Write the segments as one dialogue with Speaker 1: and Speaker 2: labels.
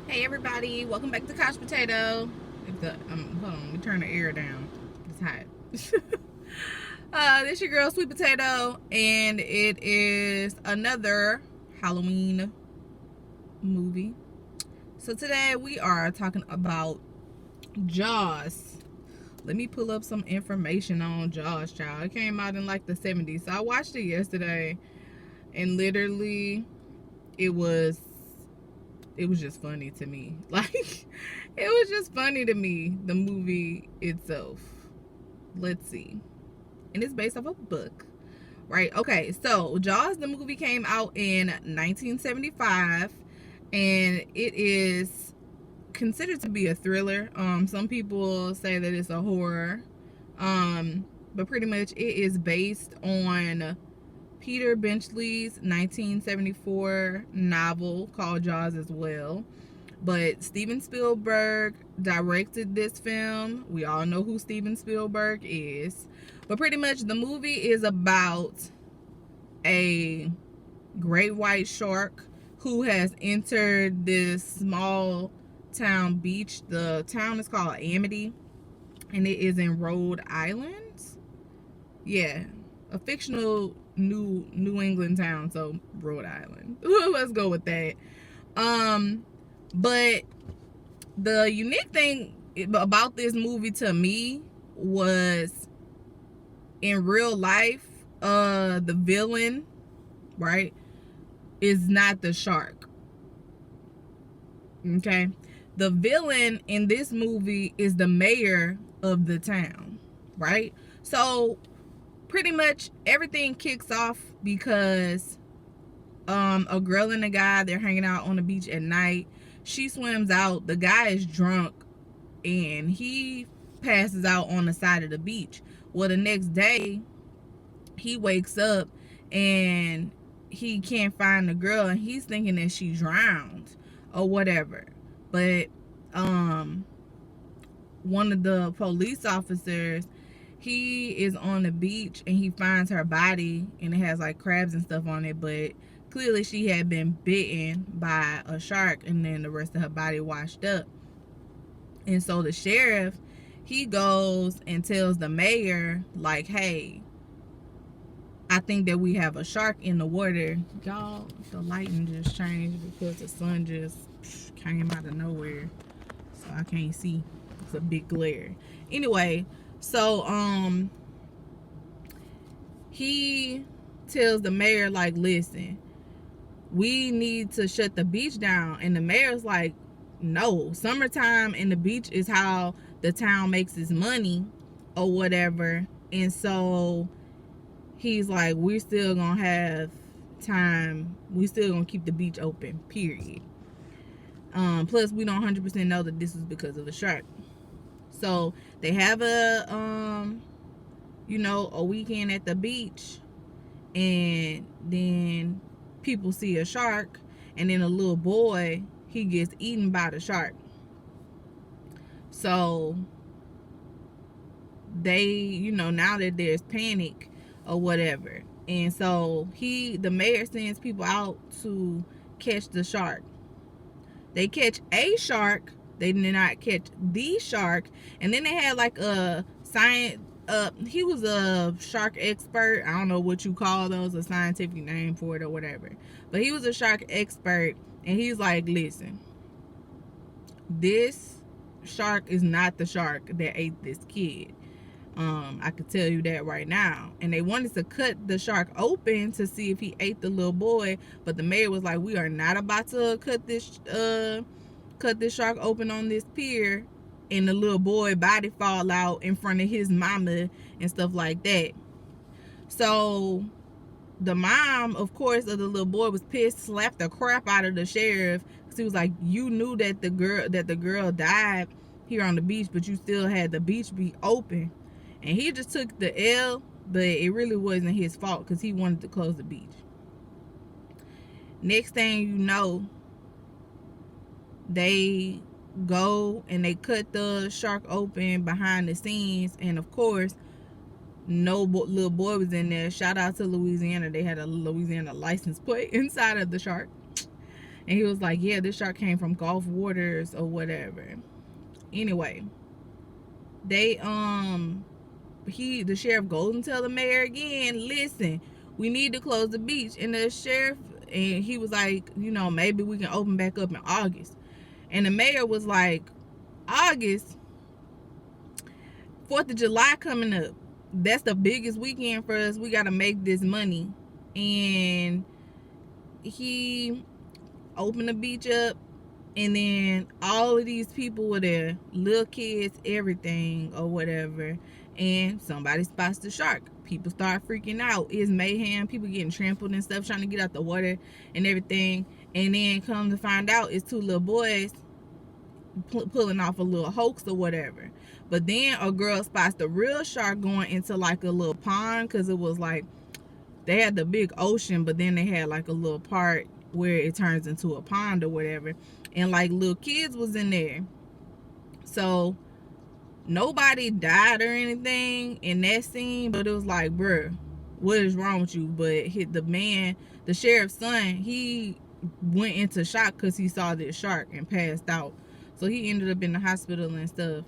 Speaker 1: Hey everybody, welcome back to Couch Potato. If the hold on, let me turn the air down. It's hot. This your girl Sweet Potato, and it is another Halloween movie. So today we are talking about Jaws. Let me pull up some information on Jaws, child. It came out in like the 70s. So I watched it yesterday, and literally it was just funny to me. Like, it was just funny to me, the movie itself. Let's see. And it's based off a book, right? Okay, so Jaws, the movie, came out in 1975, and it is considered to be a thriller. Some people say that it's a horror. But pretty much it is based on Peter Benchley's 1974 novel called Jaws as well. But Steven Spielberg directed this film. We all know who Steven Spielberg is. But pretty much the movie is about a great white shark who has entered this small town beach. The town is called Amity, and it is in Rhode Island. Yeah, a fictional New England town, so Rhode Island. Let's go with that. But the unique thing about this movie to me was, in real life, the villain, right, is not the shark. Okay, the villain in this movie is the mayor of the town, right? So pretty much everything kicks off because a girl and a guy, they're hanging out on the beach at night. She swims out. The guy is drunk and he passes out on the side of the beach. Well, the next day he wakes up and he can't find the girl, and he's thinking that she drowned or whatever. But one of the police officers, he is on the beach and he finds her body, and it has like crabs and stuff on it, but clearly she had been bitten by a shark, and then the rest of her body washed up. And so the sheriff, he goes and tells the mayor, like, hey, I think that we have a shark in the water. Y'all, the lighting just changed because the sun just came out of nowhere, so I can't see. It's a big glare. Anyway, so he tells the mayor, like, listen, we need to shut the beach down. And the mayor's like, no, summertime and the beach is how the town makes its money or whatever. And so he's like, we're still gonna have time, we still gonna keep the beach open, period. Plus we don't 100% know that this was because of a shark. So they have a a weekend at the beach, and then people see a shark, and then a little boy, he gets eaten by the shark. So they, now that there's panic or whatever, and so the mayor sends people out to catch the shark. They catch a shark. They did not catch the shark. And then they had like a science, he was a shark expert. I don't know what you call those, a scientific name for it or whatever. But he was a shark expert, and he's like, listen, this shark is not the shark that ate this kid. I could tell you that right now. And they wanted to cut the shark open to see if he ate the little boy, but the mayor was like, we are not about to cut this shark open on this pier and the little boy body fall out in front of his mama and stuff like that. So the mom, of course, of the little boy was pissed, slapped the crap out of the sheriff, because he was like, you knew that the girl died here on the beach, but you still had the beach be open. And he just took the L, but it really wasn't his fault because he wanted to close the beach. Next thing you know, they go and they cut the shark open behind the scenes, and of course no little boy was in there. Shout out to Louisiana, they had a Louisiana license plate inside of the shark. And he was like, yeah, this shark came from Gulf waters or whatever. Anyway, they the sheriff goes and tell the mayor again, listen, we need to close the beach. And the sheriff, and he was like, maybe we can open back up in August. And the mayor was like, August? 4th of July coming up. That's the biggest weekend for us. We got to make this money. And he opened the beach up, and then all of these people were there, little kids, everything or whatever, and somebody spots the shark. People start freaking out. It's mayhem. People getting trampled and stuff, trying to get out the water and everything. And then come to find out, it's 2 little boys pulling off a little hoax or whatever. But then a girl spots the real shark going into like a little pond, because it was like they had the big ocean, but then they had like a little part where it turns into a pond or whatever, and like little kids was in there. So nobody died or anything in that scene, but it was like, bruh, what is wrong with you? But the sheriff's son, he went into shock because he saw this shark and passed out. So he ended up in the hospital and stuff.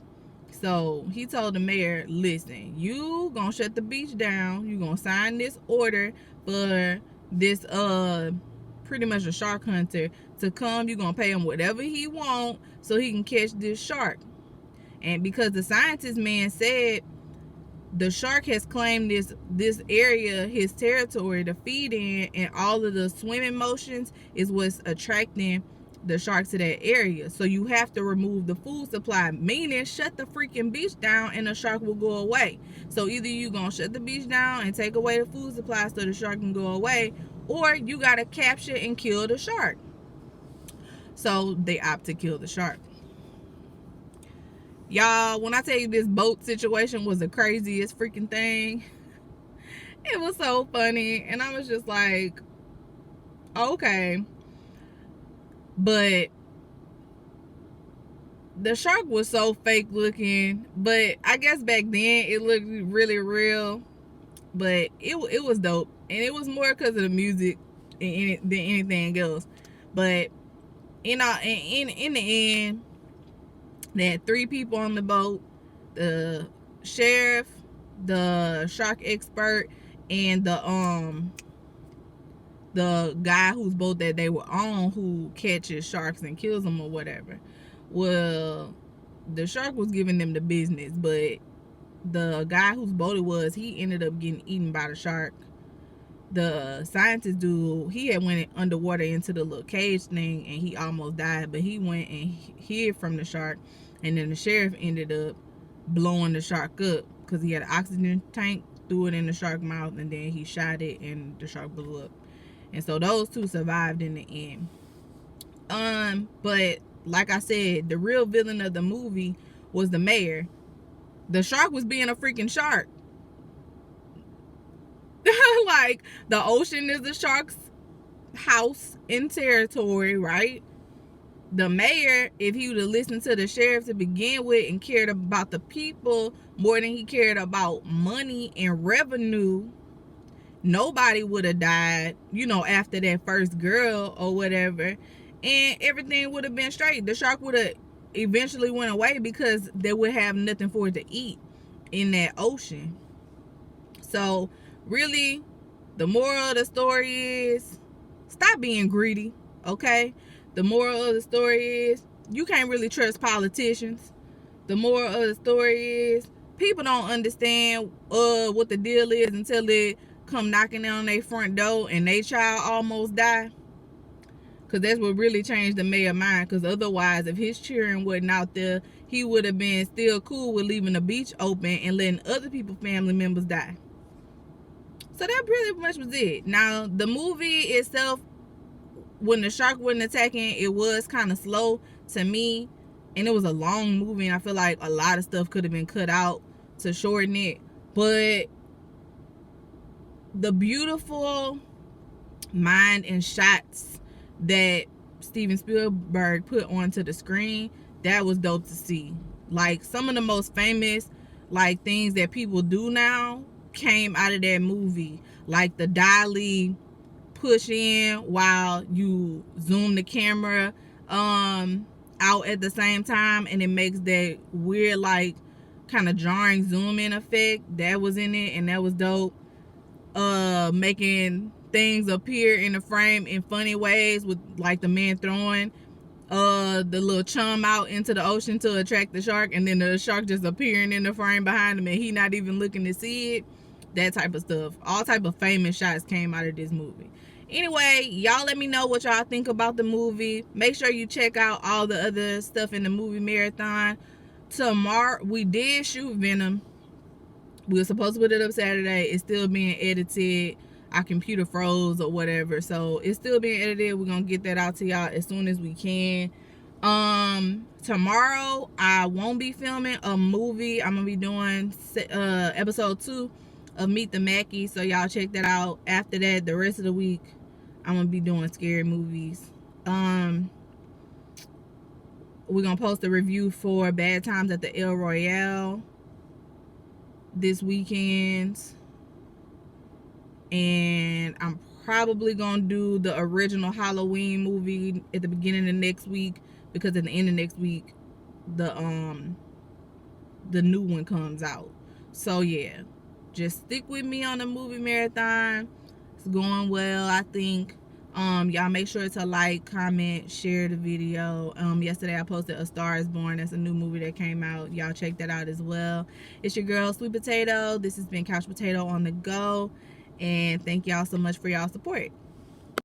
Speaker 1: So he told the mayor, listen, you gonna shut the beach down. You gonna sign this order for this pretty much a shark hunter to come. You gonna pay him whatever he want so he can catch this shark. And because the scientist man said the shark has claimed this area, his territory, to feed in, and all of the swimming motions is what's attracting the sharks to that area. So you have to remove the food supply, meaning shut the freaking beach down and the shark will go away. So either you gonna shut the beach down and take away the food supply so the shark can go away, or you gotta capture and kill the shark. So they opt to kill the shark. Y'all, when I tell you this boat situation was the craziest freaking thing, it was so funny. And I was just like, okay. But the shark was so fake looking. But I guess back then it looked really real. But it was dope. And it was more because of the music than anything else. But in the end, they had 3 people on the boat: the sheriff, the shark expert, and the guy whose boat that they were on, who catches sharks and kills them or whatever. Well, the shark was giving them the business, but the guy whose boat it was, he ended up getting eaten by the shark. The scientist dude, he had went underwater into the little cage thing and he almost died, but he went and hid from the shark. And then the sheriff ended up blowing the shark up because he had an oxygen tank, threw it in the shark mouth, and then he shot it and the shark blew up. And so those 2 survived in the end. But like I said, the real villain of the movie was the mayor. The shark was being a freaking shark. Like, the ocean is the shark's house and territory, right? The mayor, if he would have listened to the sheriff to begin with and cared about the people more than he cared about money and revenue, nobody would have died, after that first girl or whatever, and everything would have been straight. The shark would have eventually went away because they would have nothing for it to eat in that ocean. So really, the moral of the story is, stop being greedy, okay? The moral of the story is, you can't really trust politicians. The moral of the story is, people don't understand what the deal is until it come knocking on their front door and their child almost die. Because that's what really changed the mayor's mind. Because otherwise, if his children wasn't out there, he would have been still cool with leaving the beach open and letting other people's family members die. So that pretty much was it. Now, the movie itself, when the shark wasn't attacking, it was kind of slow to me. And it was a long movie, and I feel like a lot of stuff could have been cut out to shorten it. But the beautiful mind and shots that Steven Spielberg put onto the screen, that was dope to see. Like, some of the most famous things that people do now came out of that movie, like the dolly push in while you zoom the camera out at the same time, and it makes that weird, like, kind of jarring zoom in effect. That was in it, and that was dope. Making things appear in the frame in funny ways, with like the man throwing the little chum out into the ocean to attract the shark, and then the shark just appearing in the frame behind him and he not even looking to see it. That type of stuff. All type of famous shots came out of this movie. Anyway, y'all let me know what y'all think about the movie. Make sure you check out all the other stuff in the movie marathon. Tomorrow, we did shoot Venom. We were supposed to put it up Saturday. It's still being edited. Our computer froze or whatever, so it's still being edited. We're gonna get that out to y'all as soon as we can. Tomorrow I won't be filming a movie. I'm gonna be doing episode 2 of Meet the Mackey, so y'all check that out. After that, the rest of the week I'm gonna be doing scary movies. We're gonna post a review for Bad Times at the El Royale this weekend, and I'm probably gonna do the original Halloween movie at the beginning of next week, because at the end of next week the new one comes out. So yeah, just stick with me on the movie marathon. It's going well, I think. Y'all make sure to like, comment, share the video. Yesterday I posted A Star Is Born. That's a new movie that came out. Y'all check that out as well. It's your girl Sweet Potato. This has been Couch Potato on the Go, and thank y'all so much for y'all support.